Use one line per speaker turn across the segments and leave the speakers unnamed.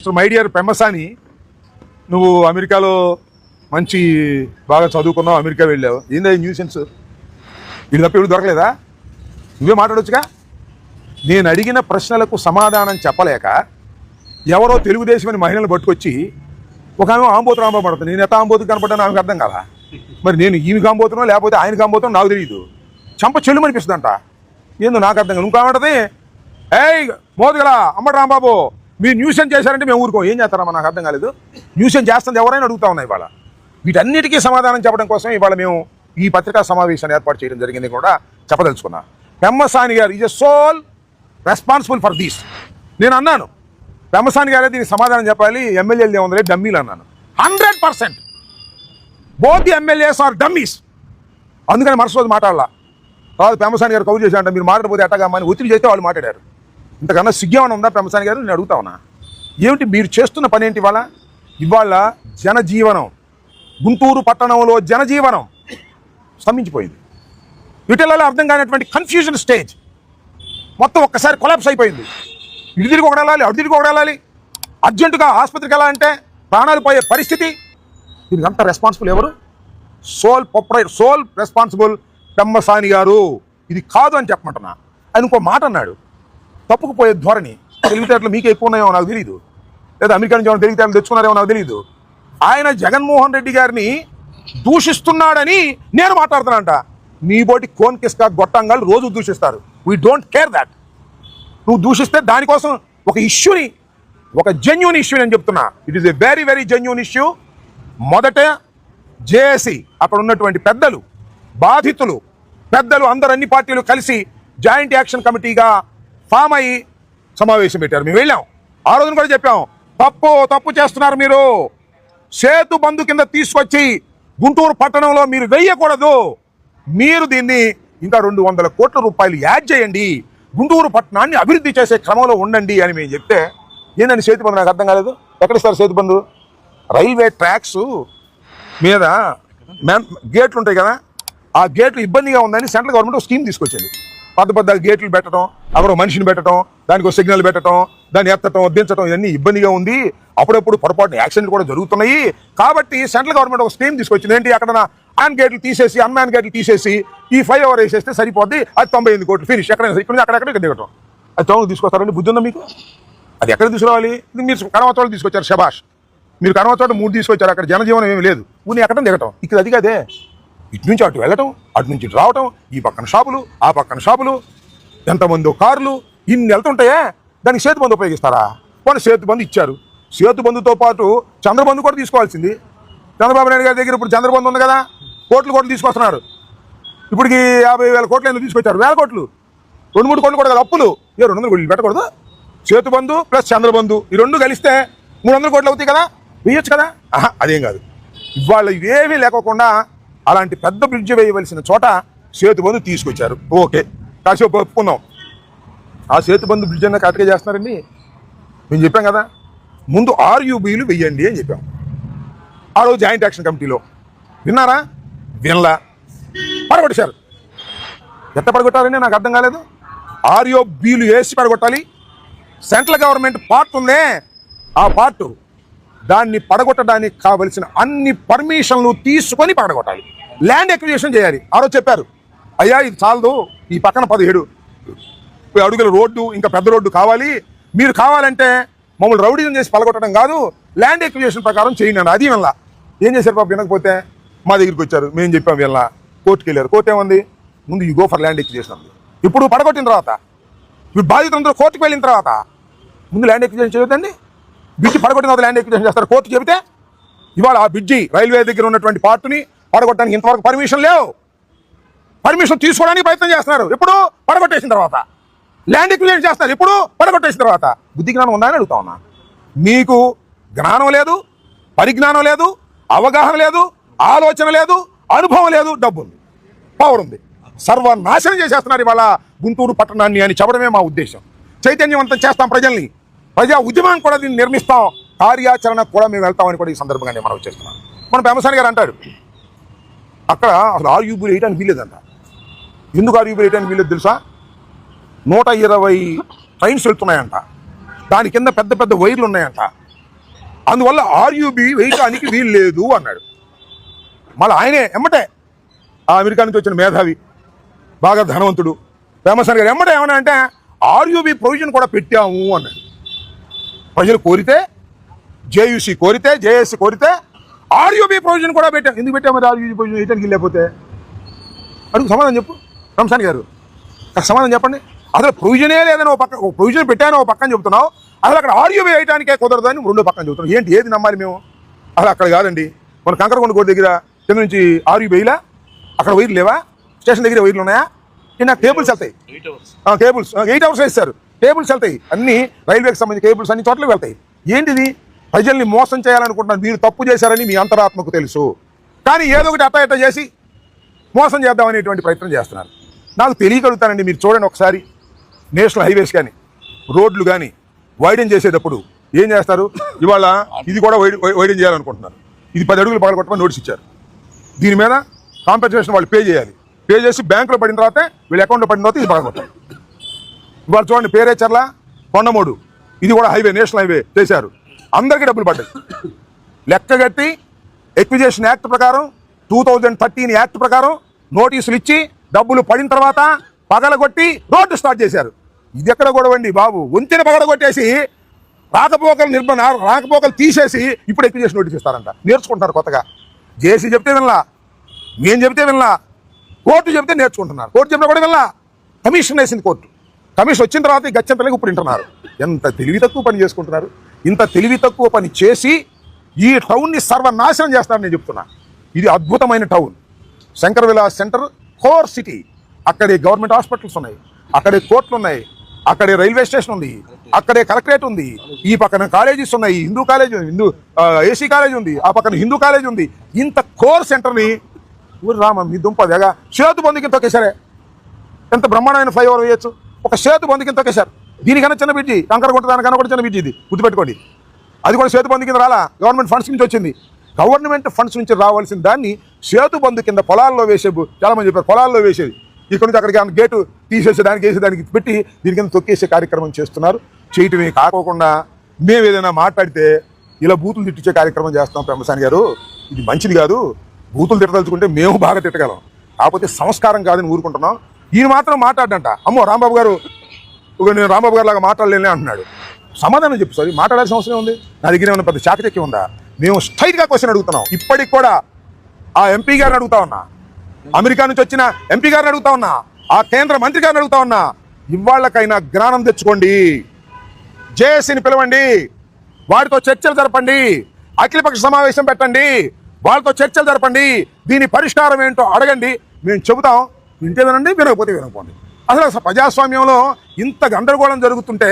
My dear Pemmasani, నువ్వు అమెరికాలో మంచి బాగా చదువుకున్నావు, అమెరికా వెళ్ళావు. ఏందా న్యూసెన్స్? వీళ్ళు తప్ప ఎవరు దొరకలేదా? నువ్వే మాట్లాడొచ్చుగా. నేను అడిగిన ప్రశ్నలకు సమాధానం చెప్పలేక ఎవరో తెలుగుదేశం అని మహిళలు పట్టుకొచ్చి ఒక ఆమె ఆంబోతు రాంబాబు పడుతుంది. నేను ఎట్లా ఆంబోతు కనపడ్డాను ఆమెకు అర్థం కాదా? మరి నేను ఈమె కాంబోతున్నా లేకపోతే ఆయన కాంబోతున్నా నాకు తెలియదు. చంప చెల్లు అనిపిస్తుందంట. ఏందో నాకు అర్థం కాదు. ఇంకామంటది, ఏయ్ మోదుగల అమ్మడు రాంబాబు మీరు న్యూసెన్స్ చేశారంటే మేము ఊరుకో. ఏం చేస్తారమ్మా నాకు అర్థం కాలేదు. న్యూసెన్స్ చేస్తుంది ఎవరైనా అడుగుతా ఉన్నాయి. ఇవాళ వీటన్నిటికీ సమాధానం చెప్పడం కోసం ఇవాళ మేము ఈ పత్రికా సమావేశాన్ని ఏర్పాటు చేయడం జరిగింది కూడా చెప్పదలుచుకున్నా. పెమ్మసాని గారు is a sole responsible for these. నేను అన్నాను పెమ్మసాని గారే దీనికి సమాధానం చెప్పాలి, ఎమ్మెల్యేలు ఏముంది డమ్మీలు అన్నాను. 100% both the MLAs are dummies. అందుకని మరుసటి రోజు మాట్లాడాల. తర్వాత పెమ్మసాని గారు కౌలు చేశారంట, మీరు మాట్లాడిపోతే ఎట్టగామని ఒత్తిడి చేస్తే వాళ్ళు మాట్లాడారు. ఇంతకన్నా సిగ్గేమన్నా ఉందా పెమ్మసాని గారు? నేను అడుగుతా ఉన్నా, ఏమిటి మీరు చేస్తున్న పని ఏంటి? ఇవాళ జనజీవనం, గుంటూరు పట్టణంలో జనజీవనం స్తంభించిపోయింది. వీటిల్లో అర్థం కానటువంటి కన్ఫ్యూజన్ స్టేజ్ మొత్తం ఒక్కసారి కొలాప్స్ అయిపోయింది. ఇటు తిరిగి ఒకటి వెళ్ళాలి, అటు తిరిగి ఒకటి వెళ్ళాలి, అర్జెంటుగా ఆసుపత్రికి వెళ్ళాలంటే ప్రాణాలు పోయే పరిస్థితి. దీనికి అంత రెస్పాన్సిబుల్ ఎవరు? సోల్ రెస్పాన్సిబుల్ పెమ్మసాని గారు. ఇది కాదు అని చెప్పమంటున్నా. ఆయన ఇంకో మాట అన్నాడు, తప్పుకుపోయే ధోరణి. తెలివితేటలు మీకే ఎక్కువ ఉన్నాయో నాకు తెలియదు, లేదా అమెరికా నుంచి ఏమైనా తెలివితేటలు తెచ్చుకున్నారేమో నాకు తెలియదు. ఆయన జగన్మోహన్ రెడ్డి గారిని దూషిస్తున్నాడని నేను మాట్లాడుతున్నానంట. మీ బోటి కోన్ కిస్కా గొట్టంగాళ్ళు రోజు దూషిస్తారు. We don't care that. నువ్వు దూషిస్తే దానికోసం ఒక ఇష్యూని, ఒక జెన్యూన్ ఇష్యూని అని చెప్తున్నా. It is a very very genuine issue. మొదట జేఏసీ అక్కడ ఉన్నటువంటి పెద్దలు, బాధితులు, పెద్దలు అందరు అన్ని పార్టీలు కలిసి జాయింట్ యాక్షన్ కమిటీగా ఫామ్ అయ్యి సమావేశం పెట్టారు. మేము వెళ్ళాం. ఆ రోజున కూడా చెప్పాం, తప్పు చేస్తున్నారు మీరు. సేతు బంధు కింద తీసుకొచ్చి గుంటూరు పట్టణంలో మీరు వెయ్యకూడదు. మీరు దీన్ని ఇంకా 200 కోట్ల రూపాయలు యాడ్ చేయండి, గుంటూరు పట్టణాన్ని అభివృద్ధి చేసే క్రమంలో ఉండండి అని మేము చెప్తే, ఏంటండి సేతు బంధు నాకు అర్థం కాలేదు. ఎక్కడిస్తారు సేతు బంధు? రైల్వే ట్రాక్స్ మీద గేట్లు ఉంటాయి కదా, ఆ గేట్లు ఇబ్బందిగా ఉందని సెంట్రల్ గవర్నమెంట్ ఒక స్కీమ్ తీసుకొచ్చింది. పెద్ద గేట్లు పెట్టడం, అక్కడ మనిషిని పెట్టడం, దానికి ఒక సిగ్నల్ పెట్టడం, దాన్ని ఎత్తడం దించడం, ఇవన్నీ ఇబ్బందిగా ఉంది. అప్పుడప్పుడు పొరపాటున యాక్సిడెంట్లు కూడా జరుగుతున్నాయి. కాబట్టి సెంట్రల్ గవర్నమెంట్ ఒక స్కీమ్ తీసుకొచ్చింది. ఏంటి? అక్కడ ఆన్ గేట్లు తీసేసి, అన్మ్యాన్ గేట్లు తీసేసి ఈ ఫ్లైఓవర్ వేసేస్తే సరిపోద్ది. అది 98 కోట్లు ఫినిష్. ఎక్కడైనా ఇక్కడ అక్కడెక్కడ దిగటం. అది తోము తీసుకొస్తారండి. బుద్ధి ఉందా మీకు? అది ఎక్కడ తీసుకురావాలి? మీరు కడవచోట తీసుకొచ్చారు, శబాష్. మీరు కడవచోట 3 తీసుకొచ్చారు. అక్కడ జనజీవనం ఏమి లేదు. ఊని ఎక్కడ దిగటం. ఇక్కడ అది కాదే, ఇటు నుంచి అటు వెళ్ళటం, అటు నుంచి ఇటు రావటం, ఈ పక్కన షాపులు, ఆ పక్కన షాపులు, ఎంతమందో కార్లు, ఇన్ని వెళ్తుంటాయే. దానికి సేతు బంధు ఉపయోగిస్తారా? వాళ్ళు సేతు బంధు ఇచ్చారు. సేతు బంధుతో పాటు చంద్రబంధు కూడా తీసుకోవాల్సింది. చంద్రబాబు నాయుడు గారి దగ్గర ఇప్పుడు చంద్రబంధు ఉంది కదా, కోట్లు తీసుకొస్తున్నారు. ఇప్పటికి 50,000 కోట్లు ఎందుకు తీసుకొచ్చారు? 1000 కోట్లు, 2-3 కోట్లు కూడా కదా అప్పులు. 200 కోట్లు పెట్టకూడదు? సేతు బంధు ప్లస్ చంద్రబంధు ఈ 2 కలిస్తే 300 కోట్లు అవుతాయి కదా, వేయొచ్చు కదా. అదేం కాదు. ఇవాళ ఇవేమీ లేకోకుండా అలాంటి పెద్ద బ్రిడ్జ్ వేయవలసిన చోట సేతు బంధు తీసుకొచ్చారు. ఓకే, కాసేపు ఒప్పుకుందాం. ఆ సేతు బంధు బ్రిడ్జ్ అన్న కరెక్ట్గా చేస్తున్నారండి. మేము చెప్పాం కదా, ముందు RUBలు వెయ్యండి అని చెప్పాం ఆ రోజు జాయింట్ యాక్షన్ కమిటీలో. విన్నారా? వినలా, పడగొట్టేశారు. ఎట్ట పడగొట్టారని నాకు అర్థం కాలేదు. RUBలు వేసి పడగొట్టాలి. సెంట్రల్ గవర్నమెంట్ పార్ట్ ఉందే, ఆ పార్ట్ దాన్ని పడగొట్టడానికి కావలసిన అన్ని పర్మిషన్లు తీసుకొని పడగొట్టాలి. ల్యాండ్ ఎక్విజిషన్ చేయాలి. ఆ రోజు చెప్పారు, అయ్యా ఇది చాలదు, ఈ పక్కన 17 అడుగుల రోడ్డు, ఇంకా పెద్ద రోడ్డు కావాలి. మీరు కావాలంటే మమ్మల్ని రౌడీజం చేసి పడగొట్టడం కాదు, ల్యాండ్ ఎక్విజిషన్ ప్రకారం చేయండి. అది వల్ల ఏం చేశారు పాప? వినకపోతే మా దగ్గరికి వచ్చారు, మేము చెప్పాం. వీళ్ళ కోర్టుకి వెళ్ళారు. కోర్టు ఏముంది? ముందు you go for land acquisition ఉంది. ఇప్పుడు పడగొట్టిన తర్వాత, ఇప్పుడు బాధితులందరూ కోర్టుకు వెళ్ళిన తర్వాత ముందు ల్యాండ్ ఎక్విజిషన్ చేయొద్దండి. బ్రిడ్జి పడగొట్టిన తర్వాత ల్యాండ్ ఎక్విజిషన్ చేస్తారు. కోర్టు చెబితే ఇవాళ ఆ బ్రిడ్జి రైల్వే దగ్గర ఉన్నటువంటి పార్ట్ని పడగొట్టడానికి ఇంతవరకు పర్మిషన్ లేవు. పర్మిషన్ తీసుకోవడానికి ప్రయత్నం చేస్తున్నారు. ఎప్పుడు? పడగొట్టేసిన తర్వాత. ల్యాండ్ ఎక్విజిషన్ చేస్తున్నారు. ఎప్పుడు? పడగొట్టేసిన తర్వాత. బుద్ధి జ్ఞానం ఉందా అని అడుగుతా ఉన్నా. మీకు జ్ఞానం లేదు, పరిజ్ఞానం లేదు, అవగాహన లేదు, ఆలోచన లేదు, అనుభవం లేదు, డబ్బు ఉంది, పవర్ ఉంది. సర్వనాశనం చేసేస్తున్నారు ఇవాళ గుంటూరు పట్టణాన్ని అని చెప్పడమే మా ఉద్దేశం. చైతన్యవంతం చేస్తాం ప్రజల్ని, ప్రజా ఉద్యమం కూడా దీన్ని నిర్మిస్తాం, కార్యాచరణ కూడా మేము వెళ్తామని కూడా ఈ సందర్భంగా నేను మనం చేస్తున్నాం. మన పెమ్మసాని గారు అంటాడు, అక్కడ అసలు RUBలు వేయడానికి వీల్లేదంట. ఎందుకు RUBలు వేయడానికి వీల్లేదు తెలుసా? 120 ట్రైన్స్ వెళ్తున్నాయంట. దాని కింద పెద్ద వైర్లు ఉన్నాయంట. అందువల్ల ఆర్యూబీ వేయటానికి వీలు లేదు అన్నాడు. మళ్ళీ ఆయనే ఎమ్మటే ఆ అమెరికా నుంచి వచ్చిన మేధావి బాగా ధనవంతుడు రామసాని గారు ఎమ్మటే ఏమన్నా అంటే ఆర్యూబీ ప్రొవిజన్ కూడా పెట్టాము అన్నాడు. ప్రజలు కోరితే, జేయూసీ కోరితే, జేఏసీ కోరితే ఆర్యూబీ ప్రొవిజన్ కూడా పెట్టాం. ఎందుకు పెట్టాం మరి ఆర్యూబీ ప్రొవిజన్ వేయటానికి వెళ్ళకపోతే? అడుగు సమాధానం చెప్పు రామసాని గారు, సమాధానం చెప్పండి. అసలు ప్రొవిజనే లేదని ఒక ప్రొవిజన్ పెట్టాను ఒక పక్కన చెబుతున్నావు, అసలు అక్కడ ఆర్యూబీ వేయటానికే కుదరదని రెండో పక్కన చెబుతున్నాం. ఏంటి ఏది నమ్మాలి మేము? అసలు అక్కడ కాదండి, మన కంకరకొండ కోట దగ్గర కింద నుంచి ఆర్యూబీ వేయలా, అక్కడ వైర్లు లేవా? స్టేషన్ దగ్గర వైర్లు ఉన్నాయా? నాకు కేబుల్స్ వెళ్తాయి, కేబుల్స్ 8 hours వేస్తారు, కేబుల్స్ వెళ్తాయి, అన్ని రైల్వేకి సంబంధించిన కేబుల్స్ అన్ని చోట్లకి వెళ్తాయి. ఏంటిది? ప్రజల్ని మోసం చేయాలనుకుంటున్నారు. మీరు తప్పు చేశారని మీ అంతరాత్మకు తెలుసు, కానీ ఏదో ఒకటి అట్ట చేసి మోసం చేద్దామనేటువంటి ప్రయత్నం చేస్తున్నారు. నాకు తెలియగలుగుతానండి, మీరు చూడండి ఒకసారి నేషనల్ హైవేస్ కానీ రోడ్లు కానీ వైడెన్ చేసేటప్పుడు ఏం చేస్తారు? ఇవాళ ఇది కూడా వైడెన్ చేయాలనుకుంటున్నారు, ఇది 10 అడుగులు పగలగొట్టమని నోటీస్ ఇచ్చారు. దీని మీద కాంపెన్సేషన్ వాళ్ళు పే చేయాలి, పే చేసి బ్యాంకులో పడిన తర్వాత వీళ్ళ అకౌంట్లో పడిన తర్వాత ఇది పగలగొట్టాలి. ఇవాళ చూడండి పేరేచర్ల కొండమూడు, ఇది కూడా హైవే, నేషనల్ హైవే చేశారు, అందరికీ డబ్బులు పడ్డాయి. లెక్కగట్టి ఎక్విజేషన్ యాక్ట్ ప్రకారం 2013 యాక్ట్ ప్రకారం నోటీసులు ఇచ్చి డబ్బులు పడిన తర్వాత పగలగొట్టి రోడ్డు స్టార్ట్ చేశారు. ఇది ఎక్కడ గొడవండి బాబు? వంతెన పగలగొట్టేసి రాకపోకలు తీసేసి ఇప్పుడు ఎక్విజేషన్ నోటీస్ ఇస్తారంట. నేర్చుకుంటున్నారు కొత్తగా. జేసీ చెప్తే వినలా, మేము చెప్తే వినలా, కోర్టు చెప్తే నేర్చుకుంటున్నారు. కోర్టు చెప్పినా కూడా వినలా, కమిషన్ వేసింది కోర్టు. కమిషన్ వచ్చిన తర్వాత ఈ గచ్చంతలకి ఇప్పుడు వింటున్నారు. ఎంత తెలివి తక్కువ పని చేసుకుంటున్నారు. ఇంత తెలివి తక్కువ పని చేసి ఈ టౌన్ని సర్వనాశనం చేస్తారని నేను చెప్తున్నా. ఇది అద్భుతమైన town, Shankar Vilas centre, core city. అక్కడే గవర్నమెంట్ హాస్పిటల్స్ ఉన్నాయి, అక్కడే కోర్టులు ఉన్నాయి, అక్కడే రైల్వే స్టేషన్ ఉంది, అక్కడే కలెక్టరేట్ ఉంది, ఈ పక్కన కాలేజెస్ ఉన్నాయి, హిందూ కాలేజ్, ఏసీ కాలేజ్ ఉంది, ఆ పక్కన హిందూ కాలేజ్ ఉంది. ఇంత కోర్ సెంటర్ని ఊరు రామ మీ దుంప దగ్గర సేతు బంధు కింద తొక్కేశారే. ఎంత బ్రహ్మాండమైన ఫ్లైఓవర్ వేయచ్చు, ఒక సేతు బంధు కింద తొక్కేశారు. దీనికన్నా చిన్న బ్రిడ్జి, కంకరగుంట దానికన్నా కూడా చిన్న బ్రిడ్జి, ఇది గుర్తుపెట్టుకోండి. అది కూడా సేతు బంధు కింద రాలా, గవర్నమెంట్ ఫండ్స్ నుంచి వచ్చింది. గవర్నమెంట్ ఫండ్స్ నుంచి రావాల్సిన దాన్ని సేతు బంధు కింద పొలాల్లో వేసే, చాలా మంది చెప్పారు పొలాల్లో వేసేది, ఇక్కడ నుంచి అక్కడికి గేటు తీసేసేదానికి వేసేదానికి పెట్టి దీని కింద తొక్కేసే కార్యక్రమం చేస్తున్నారు. చేయటమే కాకోకుండా మేము ఏదైనా మాట్లాడితే ఇలా బూతులు తిట్టించే కార్యక్రమం చేస్తాం. పెమ్మసాని గారు, ఇది మంచిది కాదు. బూతులు తిట్టదలుచుకుంటే మేము బాగా తిట్టగలం, కాకపోతే సంస్కారం కాదని ఊరుకుంటున్నాం. ఈయన మాత్రం మాట్లాడంట. అమ్మో రాంబాబు గారు, నేను రాంబాబు గారు లాగా మాట్లాడలేనే అంటున్నాడు. సమాధానం చెప్పు సార్, మాట్లాడాల్సిన అవసరం ఉంది. నా దగ్గర ఏమైనా పెద్ద చాకచక్యం ఉందా? మేము స్ట్రైట్గా క్వశ్చన్ అడుగుతున్నాం. ఇప్పటికి కూడా ఆ ఎంపీ గారిని అడుగుతా ఉన్నా, అమెరికా నుంచి వచ్చిన ఎంపీ గారిని అడుగుతా ఉన్నా, ఆ కేంద్ర మంత్రి గారిని అడుగుతా ఉన్నా, ఇవాళ్ళకైనా జ్ఞానం తెచ్చుకోండి. జేఏసీని పిలవండి, వారితో చర్చలు జరపండి, అఖిలపక్ష సమావేశం పెట్టండి, వాళ్ళతో చర్చలు జరపండి, దీని పరిష్కారం ఏంటో అడగండి. మేము చెబుతాం, వింటే వినండి, వినకపోతే వినకపోండి. అసలు ప్రజాస్వామ్యంలో ఇంత గందరగోళం జరుగుతుంటే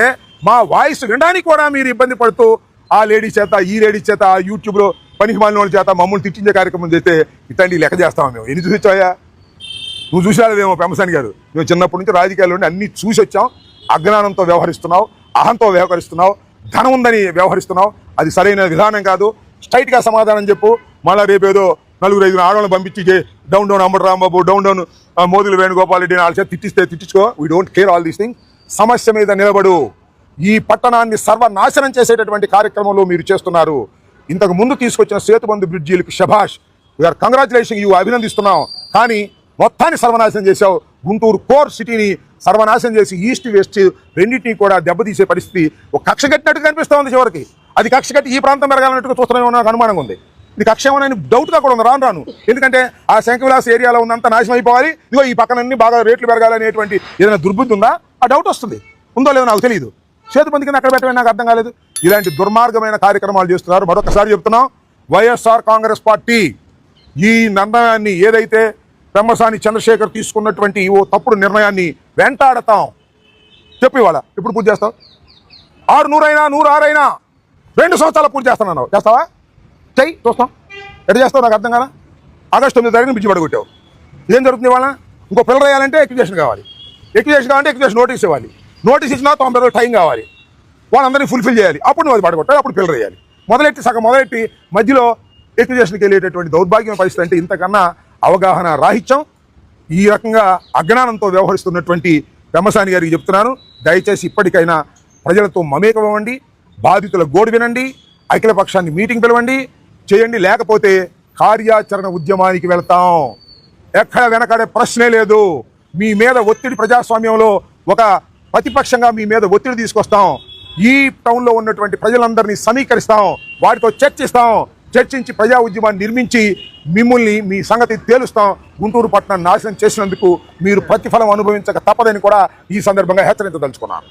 మా వాయిస్ వినడానికి కూడా మీరు ఇబ్బంది పడుతూ ఆ లేడీ చేత, ఈ లేడీ చేత, యూట్యూబ్లో పనికి మాలిన వాళ్ళ చేత మమ్మల్ని తిట్టించే కార్యక్రమం చేస్తే ఇట్లాంటి లెక్క చేస్తాము మేము. ఎన్ని చూసి వచ్చాయా? నువ్వు చూసావేమో పెమ్మసాని గారు, మేము చిన్నప్పటి నుంచి రాజకీయాల్లో అన్ని చూసి వచ్చాం. అజ్ఞానంతో వ్యవహరిస్తున్నావు, అహంతో వ్యవహరిస్తున్నావు, ధనం ఉందని వ్యవహరిస్తున్నావు. అది సరైన విధానం కాదు. స్ట్రైట్గా సమాధానం చెప్పు. మళ్ళీ రేపేదో 4-5 ఆడవాళ్ళని పంపించి down down Ambati Rambabu, down down మోదుల వేణుగోపాల్ రెడ్డి వాళ్ళ చేత తిట్టిస్తే తిట్టించుకో. We don't care all these thing. సమస్య మీద నిలబడు. ఈ పట్టణాన్ని సర్వనాశనం చేసేటటువంటి కార్యక్రమంలో మీరు చేస్తున్నారు. ఇంతకు ముందు తీసుకొచ్చిన సేతుబంధు బ్రిడ్జీలకు శభాష్, వీఆర్ కంగ్రాచులేషన్, యూ అభినందిస్తున్నాం. కానీ మొత్తాన్ని సర్వనాశనం చేశావు. గుంటూరు కోర్ సిటీని సర్వనాశనం చేసి ఈస్ట్ వెస్ట్ రెండింటినీ కూడా దెబ్బతీసే పరిస్థితి ఒక కక్ష కట్టినట్టు కనిపిస్తూ ఉంది. చివరికి అది కక్ష కట్టి ఈ ప్రాంతం పెరగాలన్నట్టుగా చూస్తున్నామో నాకు అనుమానంగా ఉంది. ఇది కక్ష ఏమోనని డౌట్గా కూడా ఉంది రాను. ఎందుకంటే ఆ శంఖవిలాస్ ఏరియాలో ఉన్నంత నాశనం అయిపోవాలి, ఇదిగో ఈ పక్కనన్నీ బాగా రేట్లు పెరగాలనేటువంటి ఏదైనా దుర్బుద్ధి ఉందా? ఆ డౌట్ వస్తుంది. ఉందో లేదో నాకు తెలియదు. సేతుబంధు కింద అక్కడ పెట్టమని నాకు అర్థం కాలేదు. ఇలాంటి దుర్మార్గమైన కార్యక్రమాలు చేస్తున్నారు. మరొకసారి చెప్తున్నాం, వైఎస్ఆర్ కాంగ్రెస్ పార్టీ ఈ నిర్ణయాన్ని, ఏదైతే పెమ్మసాని చంద్రశేఖర్ తీసుకున్నటువంటి ఓ తప్పుడు నిర్ణయాన్ని వెంటాడతాం. చెప్పు ఇవాళ ఎప్పుడు పూర్తి చేస్తావు? 600 అయినా 106 2 సంవత్సరాలు పూర్తి చేస్తానన్నావు. చేస్తావా? చెయ్యి, చూస్తాం. ఎట్లా చేస్తావు నాకు అర్థం కదా. ఆగస్టు 9వ తారీఖున బిజ్జి పడగొట్టావు. ఏం జరుగుతుంది ఇవాళ? ఇంకో పిల్లలు వేయాలంటే ఎక్విజేషన్ కావాలి, ఎక్విజేషన్ కావాలంటే ఎక్విజేషన్ నోటీస్ ఇవ్వాలి, నోటీస్ ఇచ్చినా 90 రోజులు టైం కావాలి, వాళ్ళందరినీ ఫుల్ఫిల్ చేయాలి. అప్పుడు నువ్వు అది పడగొట్టాలి, అప్పుడు పిల్లలు వేయాలి. సగం మొదలెట్టి మధ్యలో ఎక్విజేషన్కి వెళ్ళేటటువంటి దౌర్భాగ్యమైన పరిస్థితి అంటే ఇంతకన్నా అవగాహన రాహిత్యం. ఈ రకంగా అజ్ఞానంతో వ్యవహరిస్తున్నటువంటి పెమ్మసాని గారికి చెప్తున్నాను, దయచేసి ఇప్పటికైనా ప్రజలతో మమేకమవ్వండి, బాధితుల గోడు వినండి, అఖిలపక్షాన్ని మీటింగ్ పిలవండి, చేయండి. లేకపోతే కార్యాచరణ ఉద్యమానికి వెళ్తాం. ఎక్కడ వెనకాడే ప్రశ్నే లేదు. మీ మీద ఒత్తిడి, ప్రజాస్వామ్యంలో ఒక ప్రతిపక్షంగా మీ మీద ఒత్తిడి తీసుకొస్తాం. ఈ టౌన్లో ఉన్నటువంటి ప్రజలందరినీ సమీకరిస్తాం, వారితో చర్చించి ప్రజా ఉద్యమాన్ని నిర్మించి మిమ్మల్ని మీ సంగతి తేలుస్తాం. గుంటూరు పట్టణాన్ని నాశనం చేసినందుకు మీరు ప్రతిఫలం అనుభవించక తప్పదని కూడా ఈ సందర్భంగా హెచ్చరించదలుచుకున్నాను.